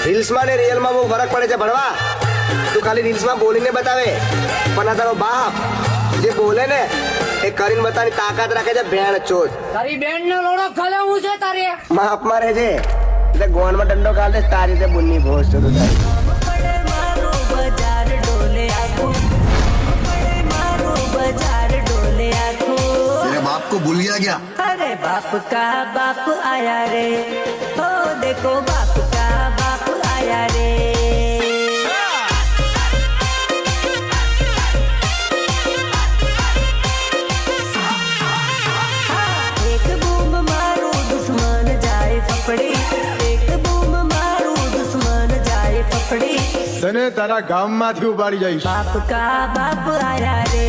Reels માં ને real માં બહુ ફરક પડે છે ભણવા. તું ખાલી રીલ્સ માં બોલીને બતાવે, પણ આ તારો બાપ જે બોલે ને એ કરીને બતાવવાની તાકાત રાખે છે. ભેણ ચોદ તારી બેન નો લોડો ખલે હું છે તારે માપ મારે છે એટલે ગોણ માં દંડો કાઢે તારી રીતે બુનની ભોજ ચોદ થાય. तेरे बाप को भूल गया क्या? अरे बाप का बाप आया रे, ओ देखो बाप का बाप आया रे. एक बूम मारू दुश्मन जाए फफड़ी, एक बूम मारू दुश्मन जाए फफड़ी. તને તારા ગામમાંથી ઉપાડી જઈશ. बाप का बाप आया रे.